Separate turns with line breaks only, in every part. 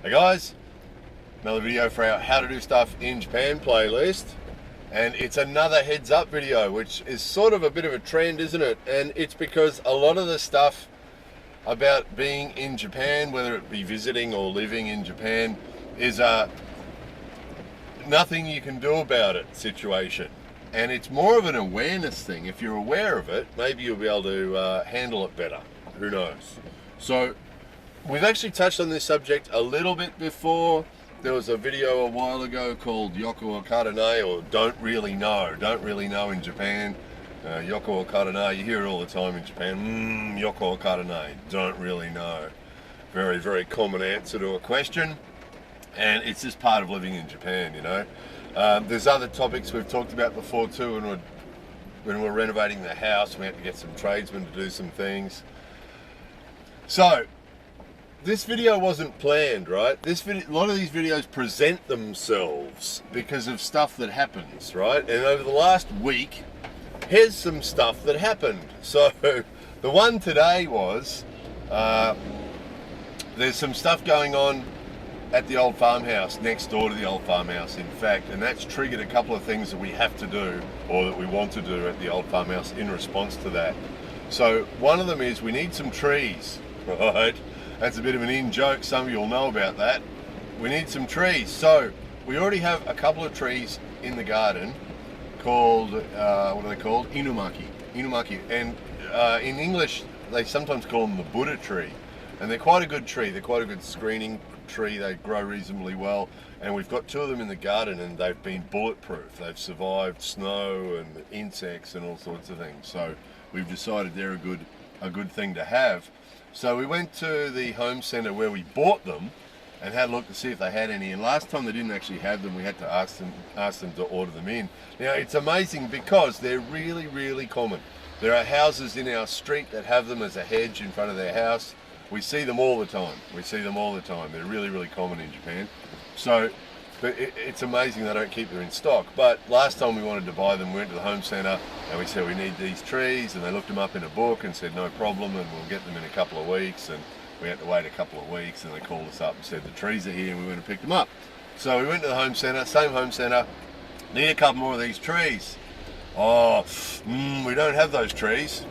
Hey guys, another video for our how to do stuff in Japan playlist, and it's another heads up video, which is sort of a bit of a trend, isn't it? And it's because a lot of the stuff about being in Japan, whether it be visiting or living in Japan, is a nothing you can do about it situation, and it's more of an awareness thing. If you're aware of it, maybe you'll be able to handle it better. Who knows? So we've actually touched on this subject a little bit before. There was a video a while ago called Yoko Okaranai, or don't really know in Japan. Yoko Okaranai, you hear it all the time in Japan. Yoko Okaranai, don't really know. Very, very common answer to a question, and it's just part of living in Japan, you know. There's other topics we've talked about before too, and when we're renovating the house, we had to get some tradesmen to do some things. So this video wasn't planned, right? A lot of these videos present themselves because of stuff that happens, right? And over the last week, here's some stuff that happened. So the one today was, there's some stuff going on at the old farmhouse, next door to the old farmhouse, in fact, and that's triggered a couple of things that we have to do, or that we want to do at the old farmhouse in response to that. So one of them is we need some trees, right? That's a bit of an in-joke, some of you will know about that. We need some trees. So we already have a couple of trees in the garden called, what are they called? Inumaki. And in English, they sometimes call them the Buddha tree. And they're quite a good tree. They're quite a good screening tree. They grow reasonably well. And we've got two of them in the garden, and they've been bulletproof. They've survived snow and insects and all sorts of things. So we've decided they're a good thing to have. So we went to the home centre where we bought them and had a look to see if they had any. And last time they didn't actually have them. We had to ask them to order them in. Now it's amazing because they're really, really common. There are houses in our street that have them as a hedge in front of their house. We see them all the time. They're really, really common in Japan. So, but it's amazing they don't keep them in stock. But last time we wanted to buy them, we went to the home centre and we said we need these trees, and they looked them up in a book and said no problem, and we'll get them in a couple of weeks. And we had to wait a couple of weeks, and they called us up and said the trees are here, and we went and picked them up. So we went to the home centre, same home centre, need a couple more of these trees. Oh, we don't have those trees.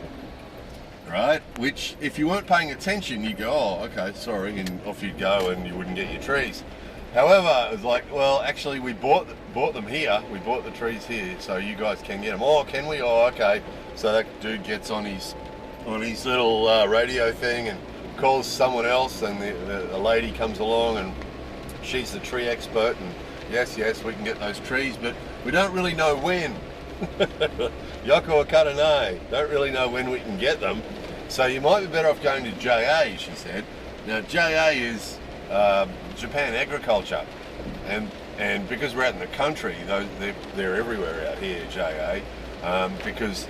Right, which if you weren't paying attention, you go, oh, okay, sorry, and off you'd go, and you wouldn't get your trees. However, it was like, well, actually, we bought them here. We bought the trees here, so you guys can get them. Oh, can we? Oh, okay. So that dude gets on his little radio thing and calls someone else, and the lady comes along, and she's the tree expert, and yes, we can get those trees, but we don't really know when. Yoko Okaranai, don't really know when we can get them. So you might be better off going to JA, she said. Now JA is Japan Agriculture, and because we're out in the country, they're everywhere out here, JA, because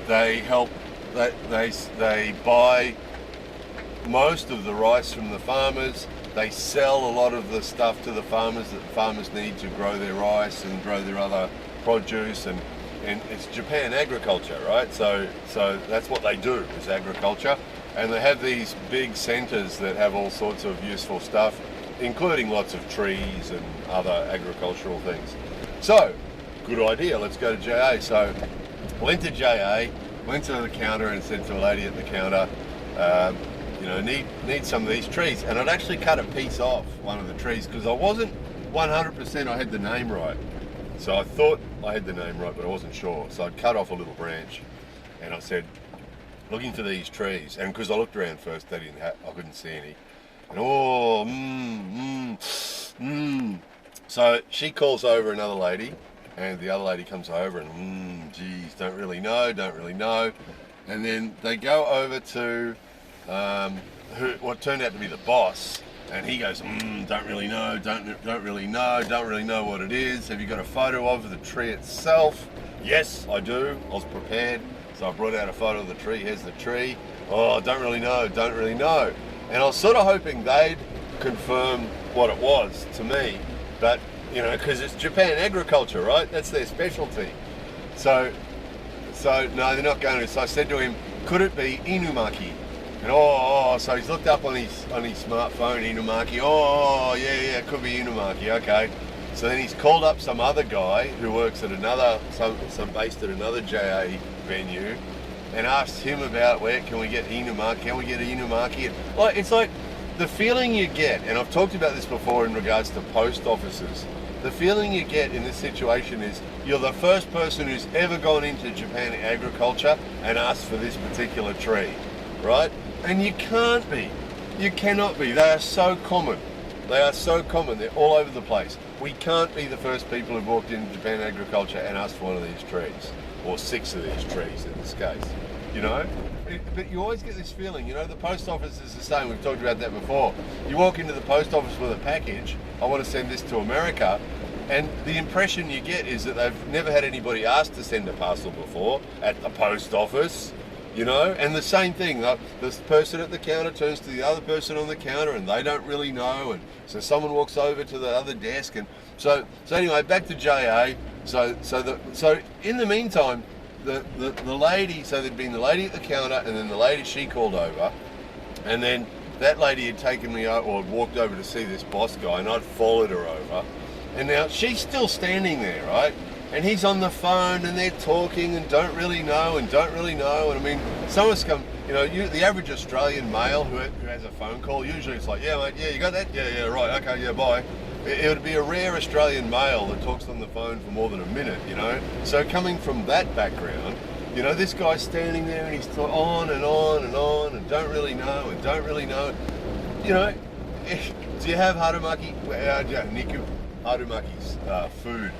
they help, they buy most of the rice from the farmers. They sell a lot of the stuff to the farmers that the farmers need to grow their rice and grow their other produce, and it's Japan Agriculture, right? So that's what they do, is agriculture. And they have these big centres that have all sorts of useful stuff, including lots of trees and other agricultural things. So, good idea, let's go to JA. So, went to JA, went to the counter and said to a lady at the counter, you know, need some of these trees. And I'd actually cut a piece off one of the trees because I wasn't 100% I had the name right. So I thought I had the name right, but I wasn't sure. So I'd cut off a little branch, and I said, looking for these trees. And because I looked around first, I couldn't see any. And So she calls over another lady, and the other lady comes over, and geez, don't really know. And then they go over to what turned out to be the boss. And he goes, don't really know what it is. Have you got a photo of the tree itself? Yes, I do. I was prepared. So I brought out a photo of the tree. Here's the tree. Oh, don't really know. And I was sort of hoping they'd confirm what it was to me. But, you know, because it's Japan Agriculture, right? That's their specialty. So no, they're not going to. So I said to him, could it be Inumaki? And so he's looked up on his smartphone, Inumaki. Yeah, it could be Inumaki. Okay. So then he's called up some other guy who works at some based at another JA venue, and asked him about where can we get Inumaki? Can we get Inumaki? And, it's like the feeling you get, and I've talked about this before in regards to post offices. The feeling you get in this situation is you're the first person who's ever gone into Japan agriculture and asked for this particular tree, right? And you can't be. You cannot be. They are so common. They are so common. They're all over the place. We can't be the first people who've walked into Japan agriculture and asked for one of these trees, or 6 of these trees in this case, you know? But you always get this feeling, you know, the post office is the same. We've talked about that before. You walk into the post office with a package, I want to send this to America, and the impression you get is that they've never had anybody ask to send a parcel before at the post office. You know, and the same thing, this person at the counter turns to the other person on the counter and they don't really know, and so someone walks over to the other desk, and so anyway, back to JA. So in the meantime, the lady, so there'd been the lady at the counter, and then the lady, she called over, and then that lady had taken me out, or had walked over to see this boss guy, and I'd followed her over, and now she's still standing there, right? And he's on the phone, and they're talking, and don't really know. And I mean, some of us come, you know, the average Australian male who has a phone call, usually it's like, yeah, mate, yeah, you got that? Yeah, right, okay, yeah, bye. It would be a rare Australian male that talks on the phone for more than a minute, you know. So coming from that background, you know, this guy's standing there, and he's on and on and on, and don't really know. You know, do you have Harumaki? Niku Harumaki's food.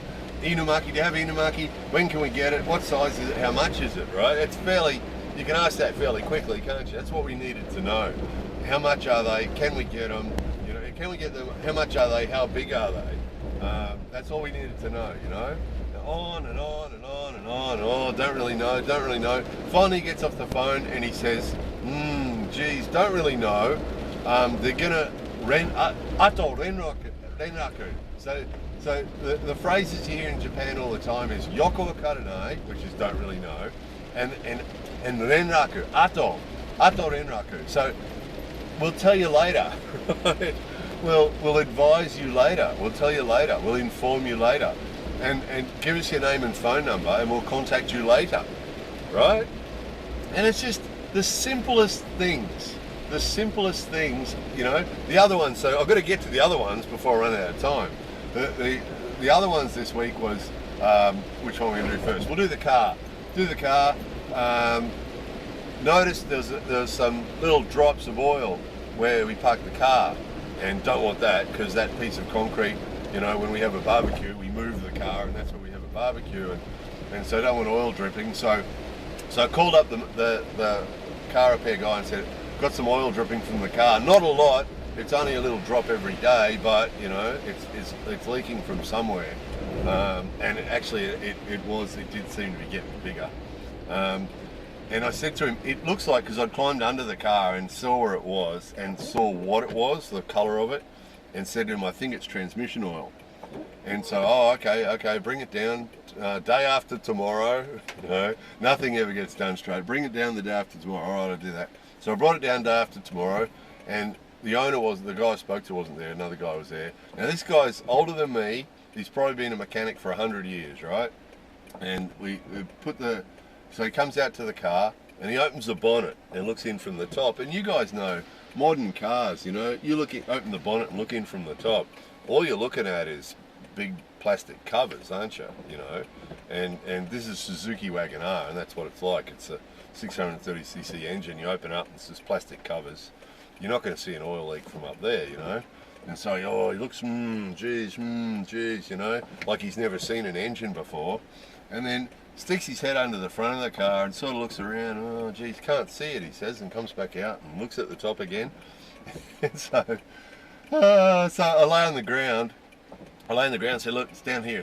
Inumaki, do you have Inumaki? When can we get it? What size is it? How much is it, right? It's fairly, you can ask that fairly quickly, can't you? That's what we needed to know. How much are they? Can we get them? You know, can we get them? How much are they? How big are they? That's all we needed to know, you know? On and on and on and on. Oh, don't really know. Finally he gets off the phone and he says, geez, don't really know. They're gonna ato renraku. So the phrases you hear in Japan all the time is yoko wakaranai, which is don't really know, and renraku, ato renraku. So we'll tell you later. We'll advise you later. We'll tell you later. We'll inform you later, and give us your name and phone number, and we'll contact you later, right? And it's just the simplest things. The simplest things, you know. The other ones. So I've got to get to the other ones before I run out of time. The other ones this week was, which one we're going to do first? We'll do the car. Notice there's some little drops of oil where we park the car, and don't want that, because that piece of concrete, you know, when we have a barbecue, we move the car, and that's where we have a barbecue, and so I don't want oil dripping. So I called up the car repair guy and said, got some oil dripping from the car. Not a lot. It's only a little drop every day, but you know, it's leaking from somewhere. And actually, it did seem to be getting bigger. And I said to him, it looks like, because I'd climbed under the car and saw where it was and saw what it was, the colour of it, and said to him, I think it's transmission oil. And so, okay, bring it down day after tomorrow. No, nothing ever gets done straight. Bring it down the day after tomorrow. All right, I'll do that. So I brought it down day after tomorrow, and the guy I spoke to wasn't there, another guy was there. Now this guy's older than me, he's probably been a mechanic for 100 years, right? And we so he comes out to the car, and he opens the bonnet and looks in from the top. And you guys know, modern cars, you know, open the bonnet and look in from the top. All you're looking at is big plastic covers, aren't you? You know, and this is Suzuki Wagon R, and that's what it's like. It's a 630cc engine. You open up, and it's just plastic covers. You're not going to see an oil leak from up there, you know. And so, he looks, geez, you know, like he's never seen an engine before. And then sticks his head under the front of the car and sort of looks around. Oh, geez, can't see it, he says, and comes back out and looks at the top again. And so I lay on the ground. And say, look, it's down here.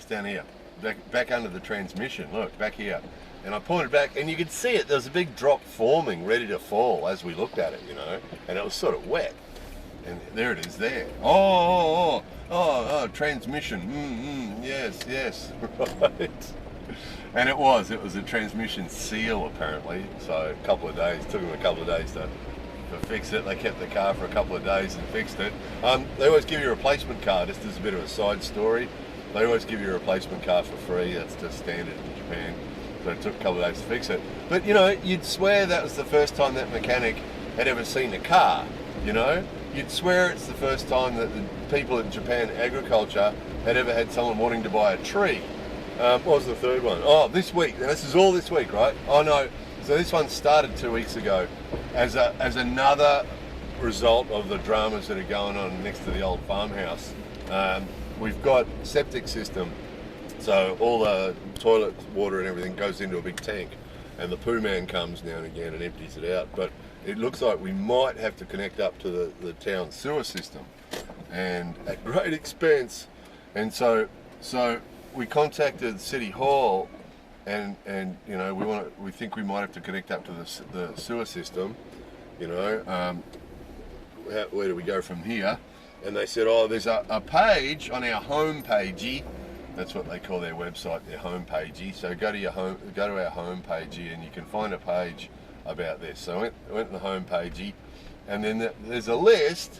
Back under the transmission, look, back here. And I pointed back, and you could see it. There was a big drop forming, ready to fall as we looked at it, you know. And it was sort of wet. And there it is there. Transmission. Yes. Right. And it was a transmission seal, apparently. So took him a couple of days to to fix it. They kept the car for a couple of days and fixed it. They always give you a replacement car, just as a bit of a side story. They always give you a replacement car for free. That's just standard in Japan. So it took a couple of days to fix it. But, you know, you'd swear that was the first time that mechanic had ever seen a car, you know? You'd swear it's the first time that the people in Japan agriculture had ever had someone wanting to buy a tree. What was the third one? Oh, this week. And this is all this week, right? Oh, no. So this one started 2 weeks ago as another result of the dramas that are going on next to the old farmhouse. We've got septic system, so all the toilet water and everything goes into a big tank, and the poo man comes now and again and empties it out. But it looks like we might have to connect up to the town sewer system, and at great expense. And so we contacted City Hall, and you know, we think we might have to connect up to the sewer system. You know, where do we go from here? And they said, oh, there's a page on our home pagey. That's what they call their website, their home pagey. So go to our home pagey, and you can find a page about this. So I went to the home pagey, and then there's a list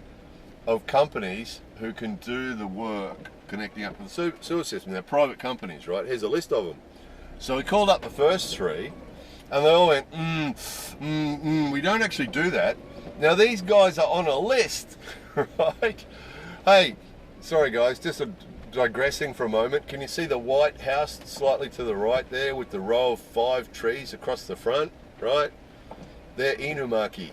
of companies who can do the work connecting up to the sewer system. They're private companies, right? Here's a list of them. So we called up the first three, and they all went, we don't actually do that. Now these guys are on a list, right? Hey, sorry guys, just digressing for a moment. Can you see the White House slightly to the right there with the row of 5 trees across the front, right? They're Inumaki.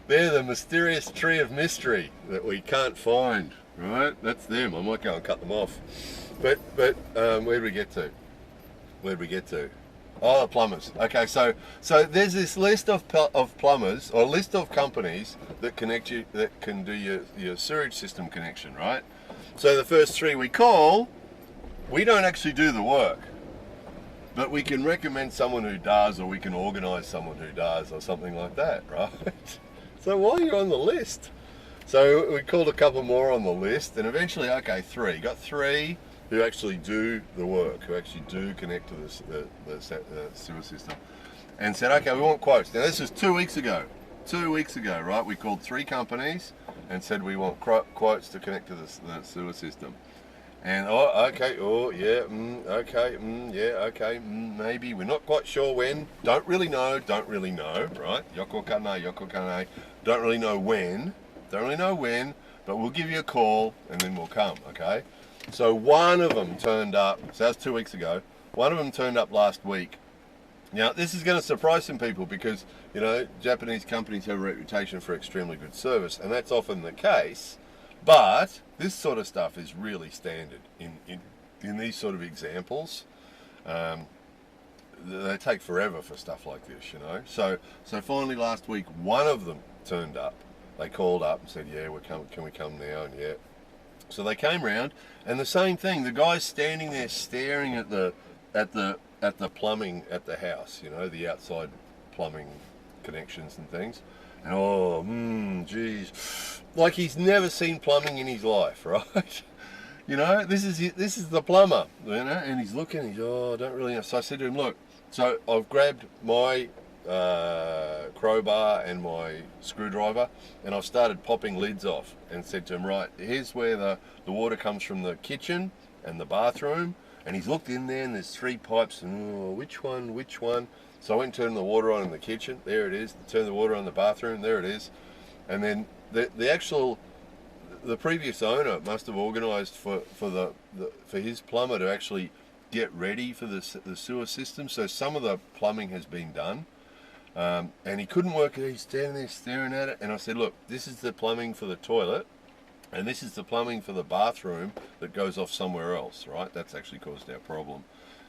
They're the mysterious tree of mystery that we can't find, right? That's them. I might go and cut them off. But where'd we get to? Oh, the plumbers. Okay, so there's this list of plumbers, or a list of companies that can do your sewage system connection, right? So the first 3 we call, we don't actually do the work, but we can recommend someone who does, or we can organise someone who does, or something like that, right? So why are you on the list? So we called a couple more on the list, and eventually, okay, 3. Got 3 who actually do the work, who actually do connect to the sewer system, and said, okay, we want quotes. Now this is 2 weeks ago. 2 weeks ago, right? We called 3 companies and said we want quotes to connect to the sewer system. And maybe, we're not quite sure when, don't really know, right? Yoko kane, don't really know when, but we'll give you a call and then we'll come, okay? So one of them turned up, so that was 2 weeks ago, one of them turned up last week. Now this is going to surprise some people because, you know, Japanese companies have a reputation for extremely good service, and that's often the case, but this sort of stuff is really standard in these sort of examples. They take forever for stuff like this, you know. So finally last week, one of them turned up. They called up and said, yeah, can we come now? And yeah. So they came round, and the same thing. The guy's standing there staring at the plumbing at the house, you know, the outside plumbing connections and things. And geez, like he's never seen plumbing in his life, right? You know, this is the plumber, you know, and he's looking. I don't really know. So I said to him, look. So I've grabbed my crowbar and my screwdriver, and I've started popping lids off, and said to him, right, here's where the water comes from the kitchen and the bathroom. And he's looked in there, and there's 3 pipes, and which one? So I went and turned the water on in the kitchen. There it is. Turned the water on in the bathroom. There it is. And then the previous owner must have organised for his plumber to actually get ready for the sewer system. So some of the plumbing has been done, and he couldn't work it. He's standing there staring at it, and I said, look, this is the plumbing for the toilet, and this is the plumbing for the bathroom that goes off somewhere else, right? That's actually caused our problem.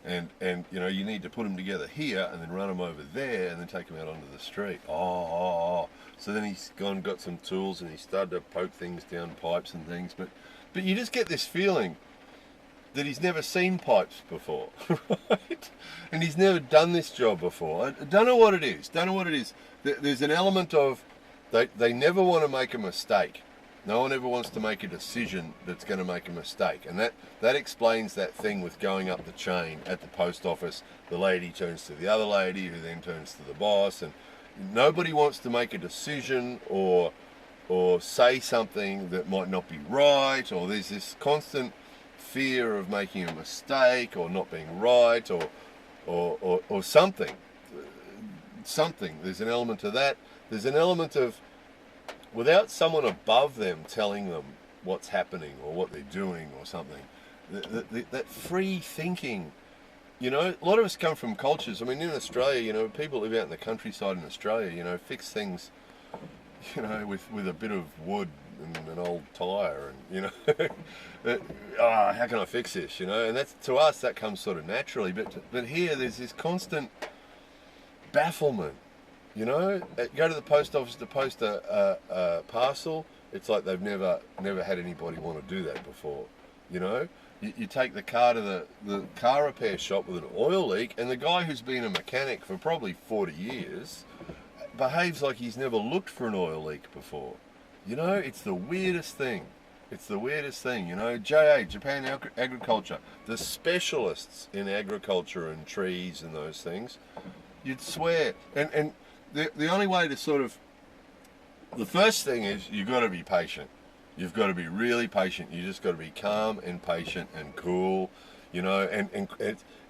And you know, you need to put them together here and then run them over there and then take them out onto the street. So then he's got some tools, and he started to poke things down pipes and things. But you just get this feeling that he's never seen pipes before, right? And he's never done this job before. I don't know what it is. There's an element of they never want to make a mistake. No one ever wants to make a decision that's going to make a mistake. And that explains that thing with going up the chain at the post office. The lady turns to the other lady, who then turns to the boss. And, Nobody wants to make a decision or say something that might not be right, or there's this constant fear of making a mistake or not being right, or something. There's an element of that. There's an element of, without someone above them telling them what's happening or what they're doing or something, that free thinking. You know, a lot of us come from cultures. I mean, in Australia, you know, people live out in the countryside in Australia, you know, fix things, you know, with a bit of wood and an old tyre, and, you know, how can I fix this, you know? And that's, to us, that comes sort of naturally. But here, there's this constant bafflement, you know? Go to the post office to post a parcel, it's like they've never had anybody want to do that before, you know? You take the car to the car repair shop with an oil leak, and the guy who's been a mechanic for probably 40 years behaves like he's never looked for an oil leak before. You know, it's the weirdest thing. It's the weirdest thing, you know. Japan Agriculture, the specialists in agriculture and trees and those things, you'd swear. And the only way to sort of, the first thing is you've got to be patient. You've got to be really patient. You just got to be calm and patient and cool, you know. And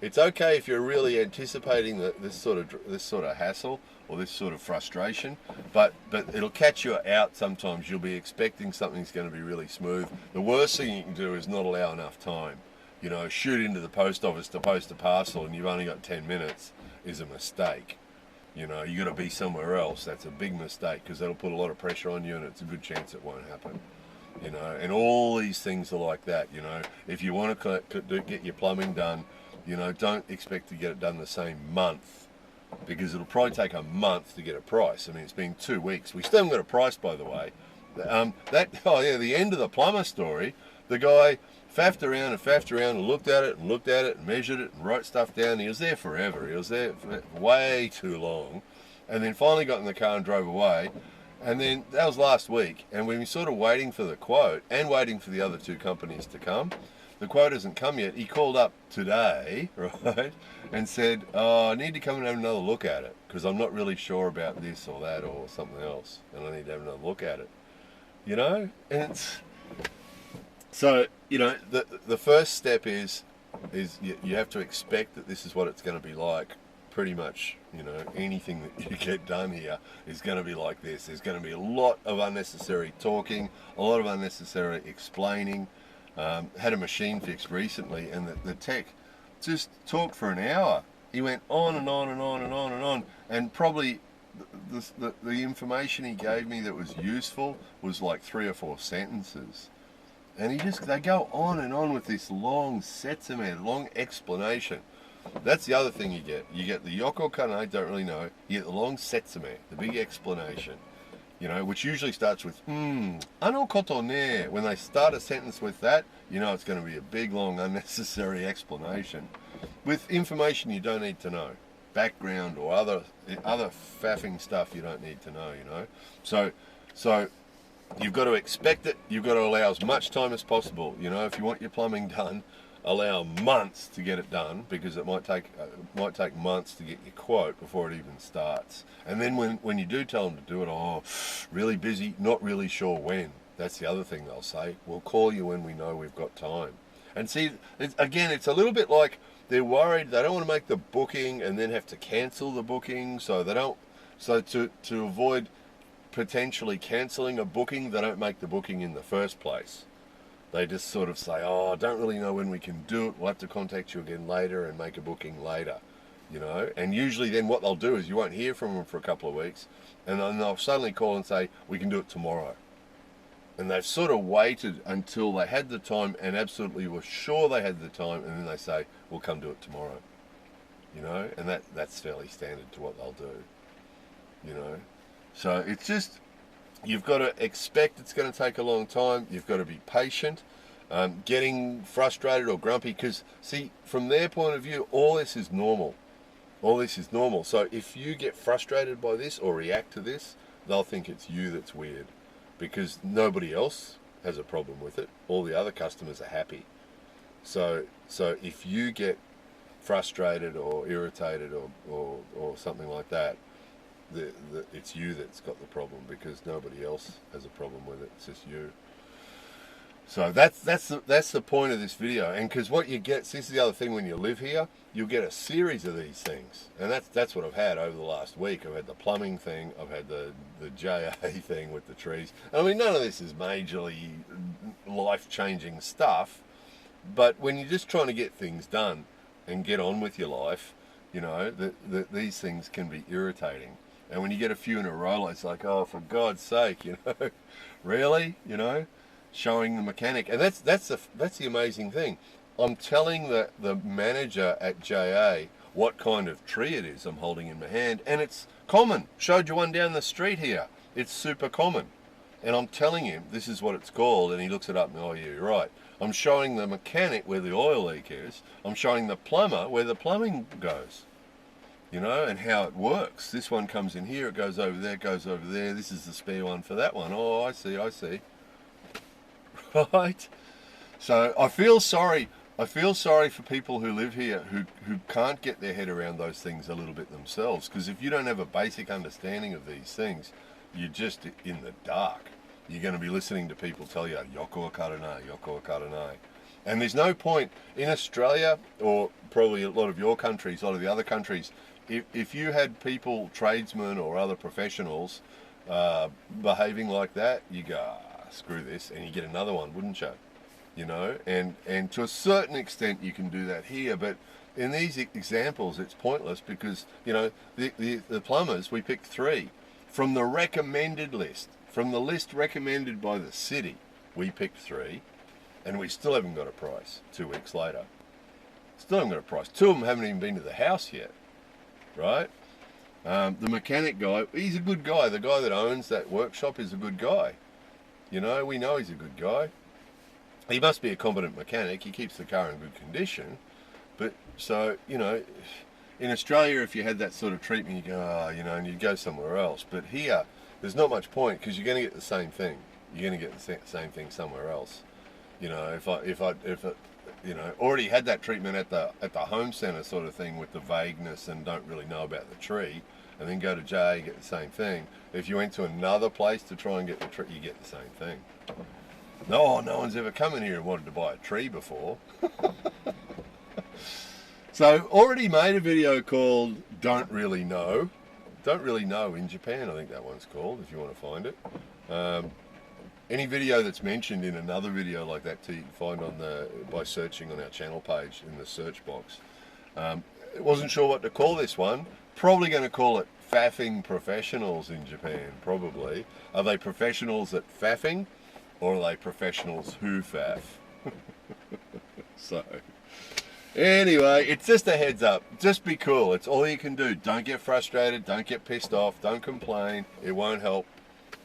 it's okay if you're really anticipating this sort of hassle or this sort of frustration, but it'll catch you out sometimes. You'll be expecting something's going to be really smooth. The worst thing you can do is not allow enough time. You know, shoot into the post office to post a parcel and you've only got 10 minutes is a mistake. You know, you got to be somewhere else. That's a big mistake, because that'll put a lot of pressure on you, and it's a good chance it won't happen. You know, and all these things are like that. You know, if you want to get your plumbing done, you know, don't expect to get it done the same month, because it'll probably take a month to get a price. I mean, it's been 2 weeks. We still haven't got a price, by the way. The end of the plumber story, the guy faffed around and looked at it and measured it and wrote stuff down. He was there forever. He was there for way too long, and then finally got in the car and drove away. And then that was last week, and we were sort of waiting for the quote and waiting for the other two companies to come. The quote hasn't come yet. He called up today, right, and said, "Oh, I need to come and have another look at it, because I'm not really sure about this or that or something else, and I need to have another look at it." You know, and it's so, you know, the first step is you have to expect that this is what it's going to be like. Pretty much, you know, anything that you get done here is going to be like this. There's going to be a lot of unnecessary talking, a lot of unnecessary explaining. Had a machine fixed recently, and the tech just talked for an hour. He went on and on and on and on and on, and probably the information he gave me that was useful was like 3 or 4 sentences. And they go on and on with this long setsume, long explanation. That's the other thing you get. You get the yoko kane, don't really know. You get the long setsume, the big explanation, you know, which usually starts with, ano koto ne. When they start a sentence with that, you know it's going to be a big, long, unnecessary explanation with information you don't need to know. Background or other faffing stuff you don't need to know, you know. So you've got to expect it. You've got to allow as much time as possible. You know, if you want your plumbing done, allow months to get it done, because it might take months to get your quote before it even starts. And then when you do tell them to do it, oh, really busy, not really sure when. That's the other thing they'll say. We'll call you when we know we've got time. And see, it's a little bit like they're worried. They don't want to make the booking and then have to cancel the booking, so to avoid potentially cancelling a booking, they don't make the booking in the first place. They just sort of say, oh, I don't really know when we can do it. We'll have to contact you again later and make a booking later, you know. And usually then what they'll do is you won't hear from them for a couple of weeks, and then they'll suddenly call and say, we can do it tomorrow. And they've sort of waited until they had the time and absolutely were sure they had the time, and then they say, we'll come do it tomorrow, you know. And that's fairly standard to what they'll do, you know. So it's just, you've got to expect it's going to take a long time. You've got to be patient. Getting frustrated or grumpy, because, see, from their point of view, all this is normal. All this is normal. So if you get frustrated by this or react to this, they'll think it's you that's weird, because nobody else has a problem with it. All the other customers are happy. So if you get frustrated or irritated or something like that, it's you that's got the problem, because nobody else has a problem with it. It's just you. So that's the point of this video. And because what you get, this is the other thing, when you live here, you'll get a series of these things, and that's what I've had over the last week. I've had the plumbing thing, I've had the JA thing with the trees. I mean, none of this is majorly life-changing stuff, but when you're just trying to get things done and get on with your life, you know, these things can be irritating. And when you get a few in a row, it's like, oh, for God's sake, you know, really, you know, showing the mechanic. And that's the amazing thing. I'm telling the manager at JA what kind of tree it is I'm holding in my hand, and it's common. Showed you one down the street here. It's super common. And I'm telling him this is what it's called, and he looks it up and, oh yeah, you're right. I'm showing the mechanic where the oil leak is. I'm showing the plumber where the plumbing goes, you know, and how it works. This one comes in here, it goes over there, it goes over there. This is the spare one for that one. Oh, I see. Right? So I feel sorry for people who live here who can't get their head around those things a little bit themselves, because if you don't have a basic understanding of these things, you're just in the dark. You're going to be listening to people tell you, yoko karane. And there's no point in Australia, or probably a lot of your countries, a lot of the other countries, if you had people, tradesmen or other professionals, behaving like that, you go, screw this, and you get another one, wouldn't you? You know, and to a certain extent you can do that here, but in these examples it's pointless, because, you know, the plumbers, we picked 3 from the recommended list. From the list recommended by the city, we picked 3, and we still haven't got a price 2 weeks later. Still haven't got a price. 2 of them haven't even been to the house yet, right? The mechanic guy, he's a good guy. The guy that owns that workshop is a good guy. You know, we know he's a good guy. He must be a competent mechanic. He keeps the car in good condition. But, so, you know, in Australia, if you had that sort of treatment, you go, oh, you know, and you'd go somewhere else. But here, there's not much point, because you're going to get the same thing. You're going to get the same thing somewhere else. You know, if I you know, already had that treatment at the home centre sort of thing, with the vagueness and don't really know about the tree, and then go to JA and get the same thing. If you went to another place to try and get the tree, you get the same thing. No one's ever come in here and wanted to buy a tree before. So, already made a video called Don't Really Know. Don't Really Know in Japan, I think that one's called, if you want to find it. Any video that's mentioned in another video like that too, you can find on by searching on our channel page in the search box. Wasn't sure what to call this one. Probably going to call it Faffing Professionals in Japan, probably. Are they professionals at faffing, or are they professionals who faff? So, anyway, it's just a heads up. Just be cool. It's all you can do. Don't get frustrated. Don't get pissed off. Don't complain. It won't help.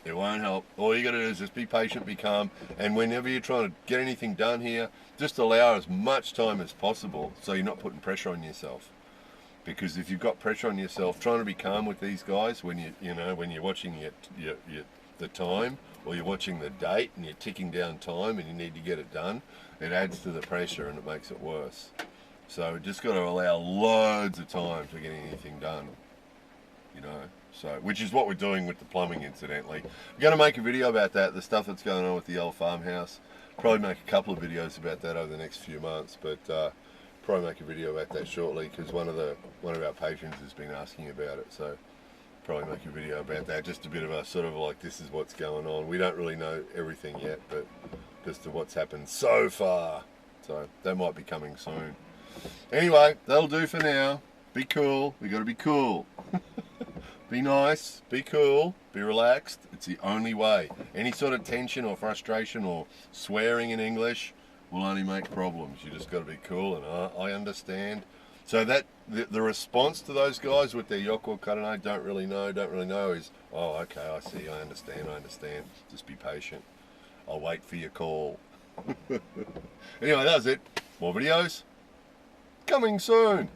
It won't help. All you got to do is just be patient, be calm, and whenever you're trying to get anything done here, just allow as much time as possible, so you're not putting pressure on yourself. Because if you've got pressure on yourself, trying to be calm with these guys when when you're watching the time, or you're watching the date and you're ticking down time and you need to get it done, it adds to the pressure and it makes it worse. So just got to allow loads of time to get anything done, you know. So, which is what we're doing with the plumbing, incidentally. We're going to make a video about that, the stuff that's going on with the old farmhouse. Probably make a couple of videos about that over the next few months, but probably make a video about that shortly, because one of our patrons has been asking about it. So probably make a video about that, just a bit of a sort of like, this is what's going on. We don't really know everything yet, but just to what's happened so far. So that might be coming soon. Anyway, that'll do for now. Be cool. We got to be cool. Be nice, be cool, be relaxed. It's the only way. Any sort of tension or frustration or swearing in English will only make problems. You just got to be cool, and I understand. So that the response to those guys with their yoko karane, don't really know, is, oh, okay, I see, I understand. Just be patient. I'll wait for your call. Anyway, that was it. More videos coming soon.